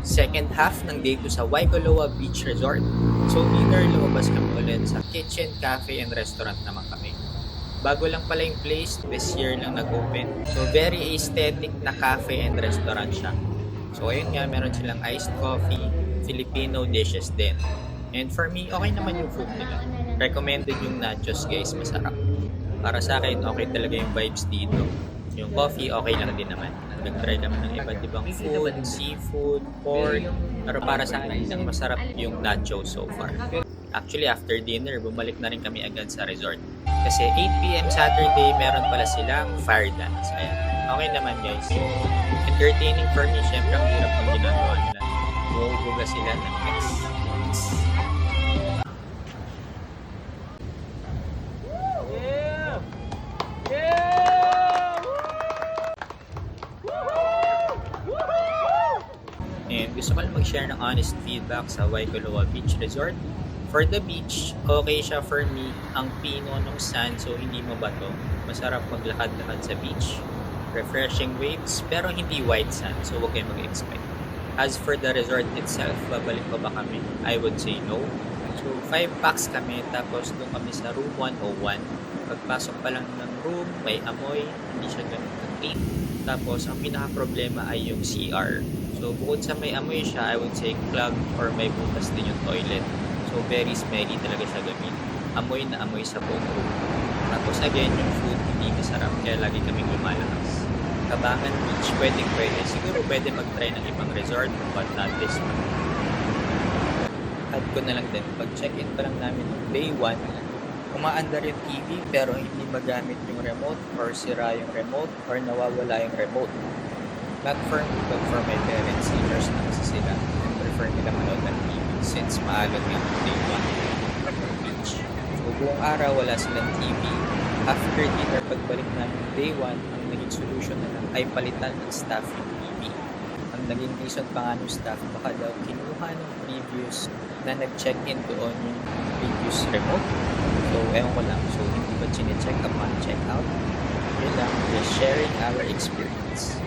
Second half ng day ko sa Waikoloa Beach Resort. So dinner, lumabas kami ulit sa kitchen, cafe, and restaurant naman kami. Bago lang pala yung place, this year lang nag-open. So very aesthetic na cafe and restaurant siya. So ayun nga, meron silang iced coffee, Filipino dishes din. And for me, okay naman yung food nila. Recommended yung nachos guys, masarap. Para sa akin, okay talaga yung vibes dito. Yung coffee, okay lang din naman. Nag-try kami ng iba't ibang food, seafood, pork. Pero para sa akin, ang masarap yung nachos so far. Actually, after dinner, bumalik na rin kami agad sa resort. Kasi 8 p.m. Saturday, meron pala silang fire dance. Ayan. Okay naman guys. Entertaining for me. Siyempre, ang hirap ng ginagawa nila. Bubuga sila ng X. And gusto ko lang mag-share ng honest feedback sa Waikoloa Beach Resort. For the beach, okay siya for me. Ang pino ng sand, so hindi mabato. Masarap maglakad-lakad sa beach. Refreshing waves, pero hindi white sand, so huwag kayo mag-expect. As for the resort itself, babalik pa ba kami? I would say no. So 5 packs kami, tapos doon kami sa room 101. Pagpasok pa lang ng room, may amoy, hindi siya ganun clean. Tapos ang pinaka-problema ay yung CR. So bukod sa may amoy siya, I would say clog or may butas din yung toilet. So very smelly talaga siya gamit. Amoy na amoy sa buong room. Tapos again, yung food hindi masarap, kaya lagi kaming lumalakas. Kabangan Beach, pwede. Siguro pwede mag-try ng ibang resort, but not this one. Add ko na lang din, pag check-in pa lang namin ng day 1, umaandar yung TV pero hindi magamit yung remote or sira yung remote or nawawala yung remote. Not for me, but for my parents, seniors na kasi sila. Prefer nila manood ng TV since maalog yung day 1 from the beach. So buong araw wala silang TV. After dinner, pagbalik namin day 1, ang naging solution na lang ay palitan ng staff yung TV. Ang naging reason pa nga ng staff, baka daw kinuha ng previous na nag-check-in doon yung previous remote. So ewan ko lang, so hindi ba chine-check upon check-out? Yun lang, just sharing our experience.